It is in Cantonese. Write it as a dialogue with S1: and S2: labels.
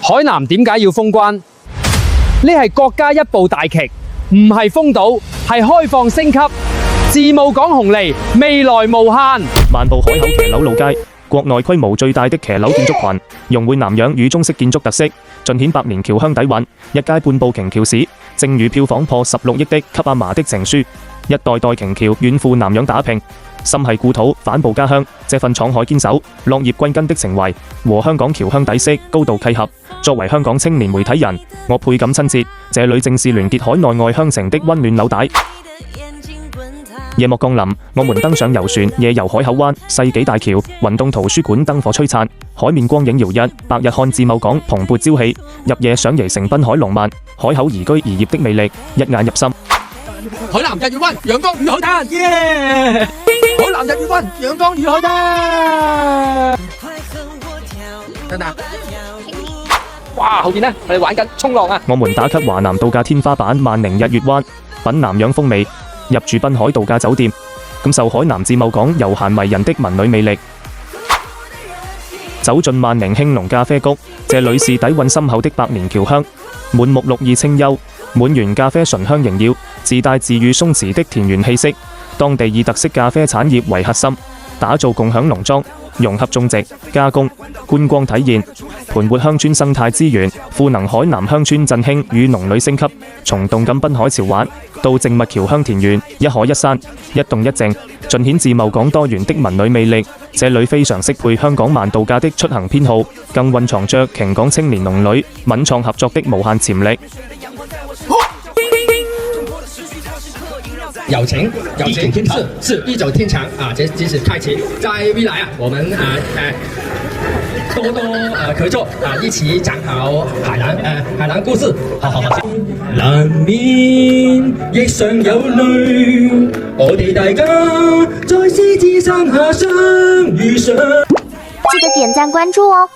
S1: 海南點解要封關？呢係國家一步大棋，唔係封島，係開放升級。自貿港紅利，未來無限。
S2: 漫步海口騎樓路街，國內規模最大的騎樓建築群，融匯南洋與中式建築特色，盡顯百年僑鄉底蘊。一街半部瓊橋史，正如票房破16億的《給阿嫲的情書》，一代代瓊橋遠赴南洋打拼。心繫故土，反哺家鄉，這份闖海堅守、落葉歸根的情懷，和香港僑鄉底色高度契合。作為香港青年媒體人，我倍感親切。這裏正是聯結海內外鄉情的溫暖紐帶。夜幕降臨，我們登上遊船，夜遊海口灣、世紀大橋、雲洞圖書館，燈火璀璨，海面光影搖曳。白日看自貿港蓬勃朝氣，入夜賞椰城濱海浪漫，海口宜居宜業的魅力一眼入心。
S1: 海南日月灣，陽光與海灘，耶！海南日月灣，陽光與海灘。等等，哇！後邊呢，我哋玩緊衝浪啊！
S2: 我們打卡華南度假天花板萬寧日月灣，品南洋風味。入住濱海度假酒店，感受海南自貿港悠閒迷人的文旅魅力。走進萬寧興隆咖啡谷，這裏是底蘊深厚的百年僑鄉，滿目綠意清幽，滿園咖啡醇香縈繞，自帶自寓鬆弛的田園氣息。當地以特色咖啡產業為核心，打造共享農莊，融合種植、加工、觀光體驗，盤活鄉村生態資源，賦能海南鄉村振興與農旅升級。從動感濱海潮玩到靜默僑鄉田園，一海一山，一動一靜，盡顯自貿港多元的文旅魅力。這裏非常適配香港慢度假的出行偏好，更蘊藏着瓊港青年農旅敏創合作的無限潛力。
S3: 友情是一種天長啊！這是開啟，在未來啊，我們多合作啊，一起講好海南故事。好。難免亦常有淚，我哋大家在獅子山下相遇上。
S4: 記得點讚關注哦。